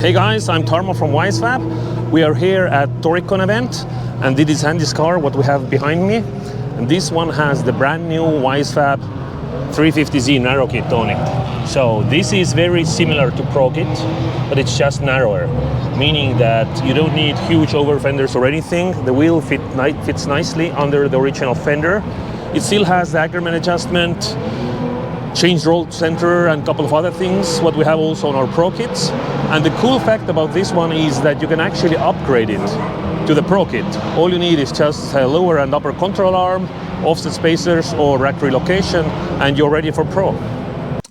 Hey guys, I'm Tarmo from Wisefab. We are here at Toricon event, and this is Andy's car, what we have behind me. And this one has the brand new Wisefab 350Z narrow kit on it. So this is very similar to Pro Kit, but it's just narrower, meaning that you don't need huge over fenders or anything. The wheel fits nicely under the original fender. It still has the akerman adjustment, change roll center, and a couple of other things what we have also on our Pro Kits. And the cool fact about this one is that you can actually upgrade it to the Pro Kit. All you need is just a lower and upper control arm, offset spacers or rack relocation, and you're ready for Pro.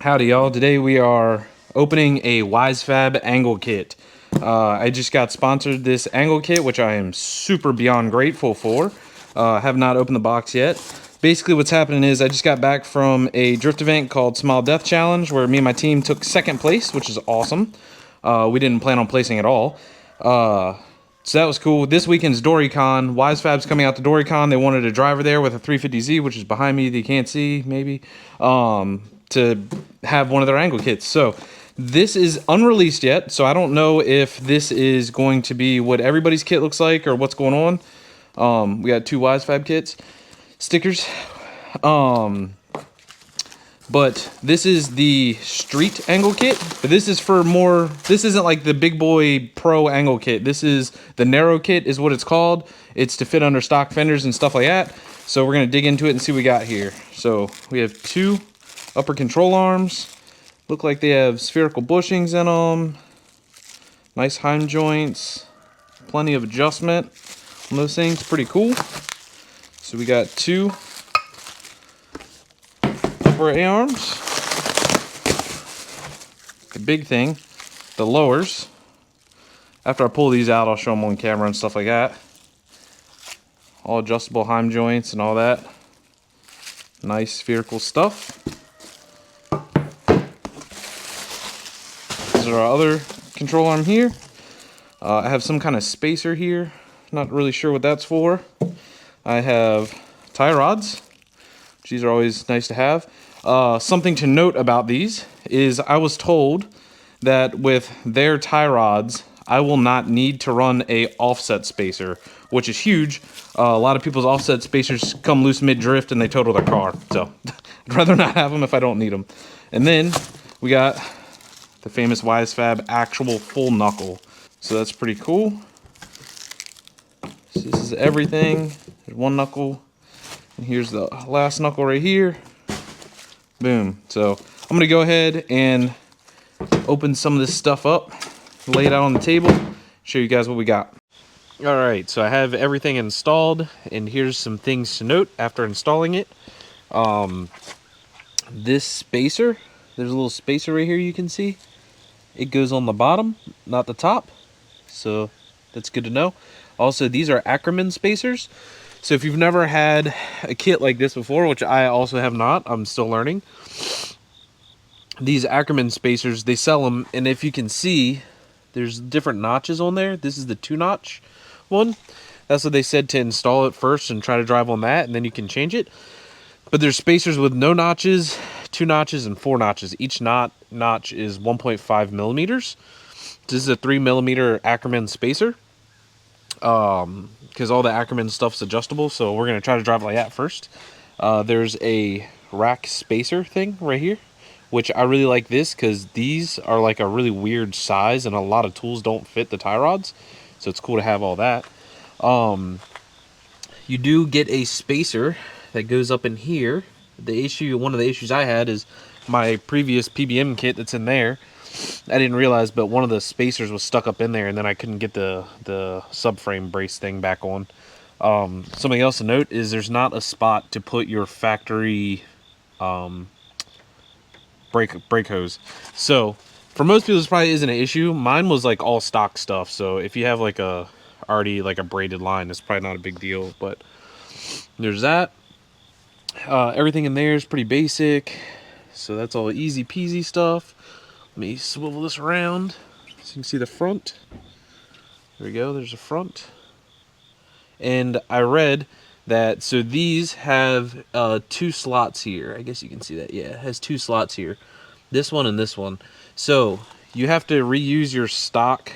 Howdy y'all, today we are opening a Wisefab angle kit. I just got sponsored this angle kit, which I am super beyond grateful for. Have not opened the box yet. Basically what's happening is I just got back from a drift event called Smile Death Challenge where me and my team took second place, which is awesome. We didn't plan on placing at all. So that was cool. This weekend's DoryCon. Wisefab's coming out to DoryCon. They wanted a driver there with a 350Z, which is behind me that you can't see, maybe, to have one of their angle kits. So this is unreleased yet, so I don't know if this is going to be what everybody's kit looks like or what's going on. We got two Wisefab kits. Stickers. But this is the street angle kit, but this is for more, this isn't like the big boy pro angle kit. This is the narrow kit is what it's called. It's to fit under stock fenders and stuff like that. So we're going to dig into it and see what we got here. So we have two upper control arms. Look like they have spherical bushings in them. Nice heim joints. Plenty of adjustment on those things. Pretty cool. So we got two upper A-arms. The big thing, the lowers. After I pull these out, I'll show them on camera and stuff like that. All adjustable heim joints and all that. Nice spherical stuff. These are our other control arm here. I have some kind of spacer here. Not really sure what that's for. I have tie rods. These are always nice to have. Something to note about these is I was told that with their tie rods, I will not need to run a offset spacer, which is huge. A lot of people's offset spacers come loose mid-drift and they total their car. So I'd rather not have them if I don't need them. And then we got the famous Wisefab actual full knuckle. So that's pretty cool. So this is everything. There's one knuckle. And here's the last knuckle right here. Boom. So I'm going to go ahead and open some of this stuff up, lay it out on the table, show you guys what we got. All right, so I have everything installed, and here's some things to note after installing it. This spacer, there's a little spacer right here you can see. It goes on the bottom, not the top. So that's good to know. Also, these are akerman spacers. So if you've never had a kit like this before, which I also have not, I'm still learning. These akerman spacers, they sell them, and if you can see, there's different notches on there. This is the 2-notch one. That's what they said to install it first and try to drive on that, and then you can change it. But there's spacers with no notches, 2 notches, and 4 notches. Each notch is 1.5 millimeters. This is a 3 millimeter akerman spacer. Because all the akerman stuff's adjustable, so we're going to try to drive like that first. There's a rack spacer thing right here, which I really like this because these are like a really weird size and a lot of tools don't fit the tie rods, so it's cool to have all that. You do get a spacer that goes up in here. One of the issues I had is my previous PBM kit that's in there. I didn't realize, but one of the spacers was stuck up in there, and then I couldn't get the subframe brace thing back on. Something else to note is there's not a spot to put your factory brake hose. So for most people, this probably isn't an issue. Mine was like all stock stuff, so if you have like already a braided line, it's probably not a big deal. But there's that. Everything in there is pretty basic, so that's all easy peasy stuff. Let me swivel this around so you can see the front. There we go, there's the front. And I read that, so these have 2 slots here. I guess you can see that, yeah, it has 2 slots here. This one and this one. So you have to reuse your stock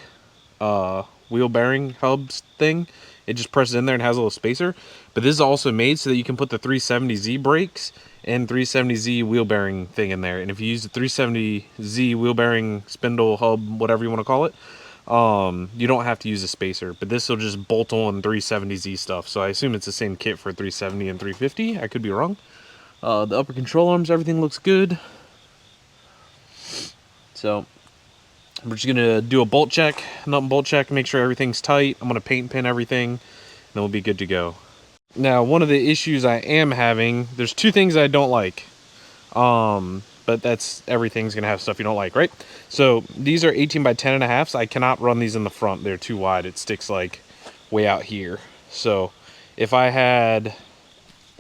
wheel bearing hubs thing. It just presses in there and has a little spacer. But this is also made so that you can put the 370Z brakes and 370Z wheel bearing thing in there. And if you use the 370Z wheel bearing spindle hub, whatever you want to call it, you don't have to use a spacer. But this will just bolt on 370Z stuff. So I assume it's the same kit for 370 and 350. I could be wrong. The upper control arms, everything looks good. So we're just gonna do a bolt check, nut and bolt check, make sure everything's tight. I'm gonna paint and pin everything, and then we'll be good to go. Now, one of the issues I am having, there's two things I don't like. But that's, everything's gonna have stuff you don't like, right? So these are 18 by 10 and a half, so I cannot run these in the front. They're too wide. It sticks like way out here. So if I had,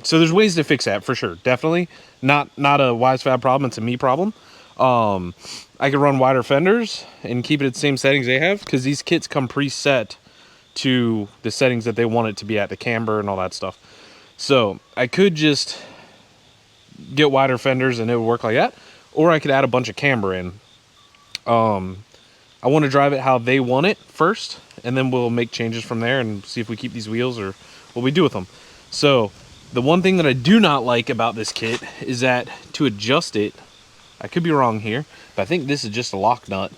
so there's ways to fix that for sure. Definitely not a Wisefab problem. It's a me problem. I could run wider fenders and keep it at the same settings they have, because these kits come preset to the settings that they want it to be at, the camber and all that stuff. So I could just get wider fenders and it would work like that, or I could add a bunch of camber in. I want to drive it how they want it first, and then we'll make changes from there and see if we keep these wheels or what we do with them. So the one thing that I do not like about this kit is that to adjust it, I could be wrong here, but I think this is just a lock nut.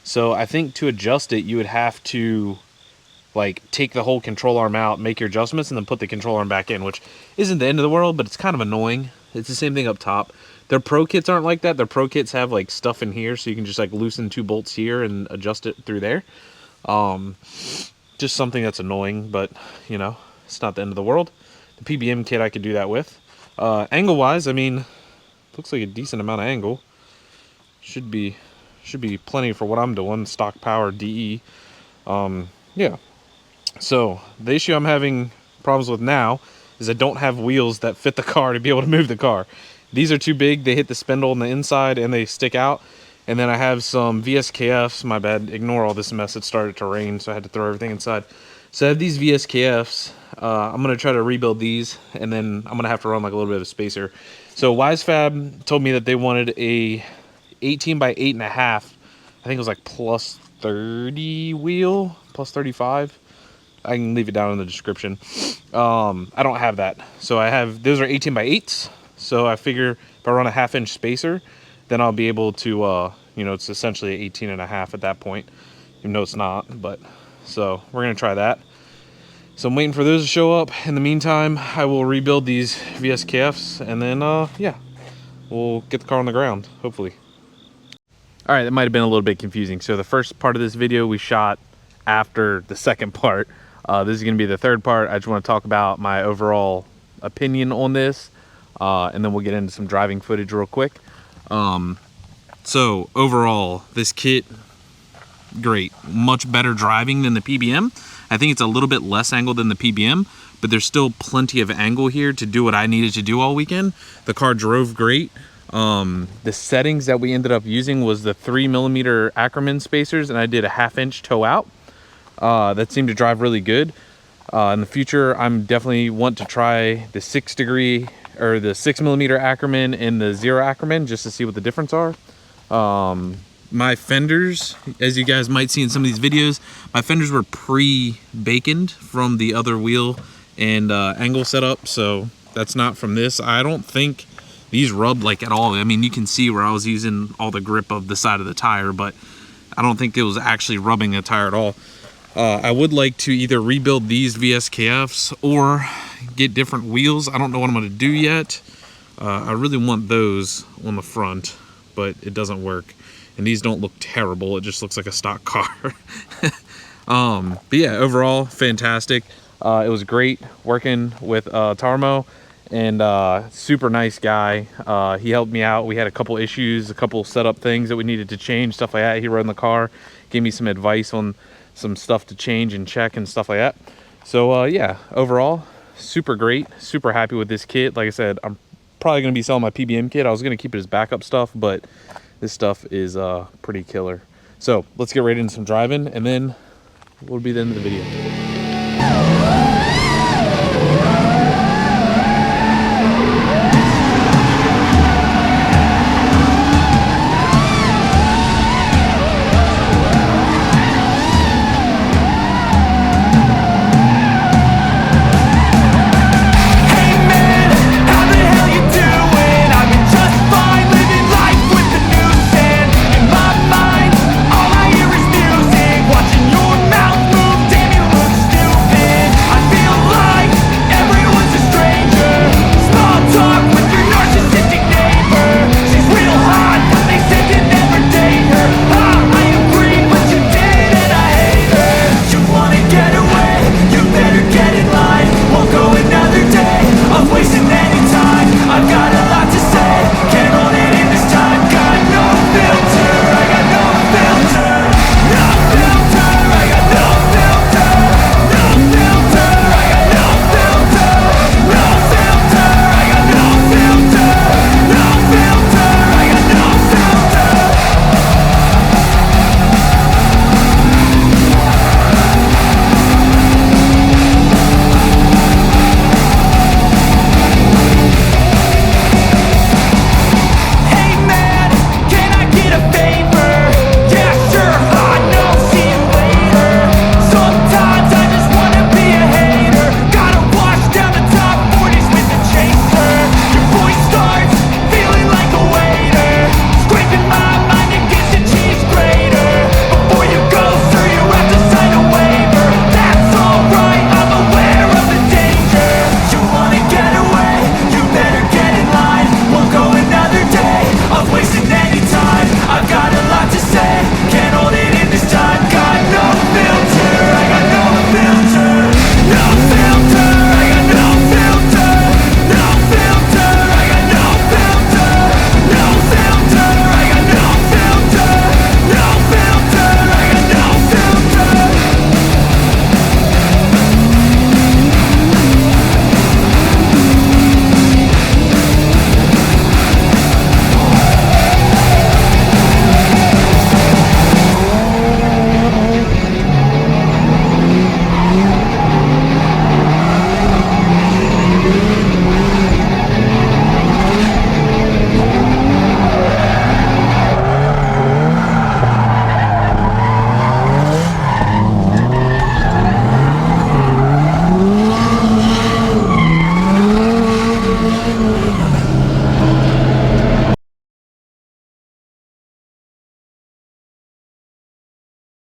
So I think to adjust it, you would have to like take the whole control arm out, make your adjustments, and then put the control arm back in, which isn't the end of the world, but it's kind of annoying. It's the same thing up top. Their pro kits aren't like that. Their pro kits have like stuff in here, so you can just like loosen 2 bolts here and adjust it through there. Just something that's annoying, but you know, it's not the end of the world. The PBM kit I could do that with. Angle wise, I mean, looks like a decent amount of angle. Should be plenty for what I'm doing. Stock power DE. Yeah. So the issue I'm having problems with now is I don't have wheels that fit the car to be able to move the car. These are too big. They hit the spindle on the inside and they stick out. And then I have some VSKFs. My bad. Ignore all this mess. It started to rain, so I had to throw everything inside. So I have these VSKFs. I'm going to try to rebuild these, and then I'm going to have to run like a little bit of a spacer. So Wisefab told me that they wanted a 18 by 8.5. I think it was like plus 30 wheel, plus 35. I can leave it down in the description. I don't have that. So I have, those are 18 by 8s. So I figure if I run a 1/2-inch spacer, then I'll be able to, you know, it's essentially 18.5 at that point. Even though it's not, but, so we're going to try that. So I'm waiting for those to show up. In the meantime, I will rebuild these VSKFs, and then, yeah, we'll get the car on the ground, hopefully. All right, that might have been a little bit confusing. So the first part of this video we shot after the second part. This is going to be the third part. I just want to talk about my overall opinion on this, and then we'll get into some driving footage real quick. So overall, this kit, great. Much better driving than the PBM. I think it's a little bit less angle than the PBM, but there's still plenty of angle here to do what I needed to do all weekend. The car drove great. The settings that we ended up using was the 3mm akerman spacers, and I did a 1/2-inch toe out. That seemed to drive really good. In the future, I'm definitely want to try the 6mm akerman and the 0 akerman just to see what the difference are. My fenders, as you guys might see in some of these videos, my fenders were pre-baconed from the other wheel and angle setup, so that's not from this. I don't think these rub like at all. I mean, you can see where I was using all the grip of the side of the tire, but I don't think it was actually rubbing the tire at all. I would like to either rebuild these VSKFs or get different wheels. I don't know what I'm going to do yet. I really want those on the front, but it doesn't work. And these don't look terrible. It just looks like a stock car. But yeah, overall, fantastic. It was great working with Tarmo, and super nice guy. He helped me out. We had a couple issues, a couple setup things that we needed to change, stuff like that. He rode in the car, gave me some advice on some stuff to change and check and stuff like that. So yeah, overall, super great. Super happy with this kit. Like I said, I'm probably going to be selling my PBM kit. I was going to keep it as backup stuff, but this stuff is pretty killer. So let's get right into some driving, and then we'll be the end of the video.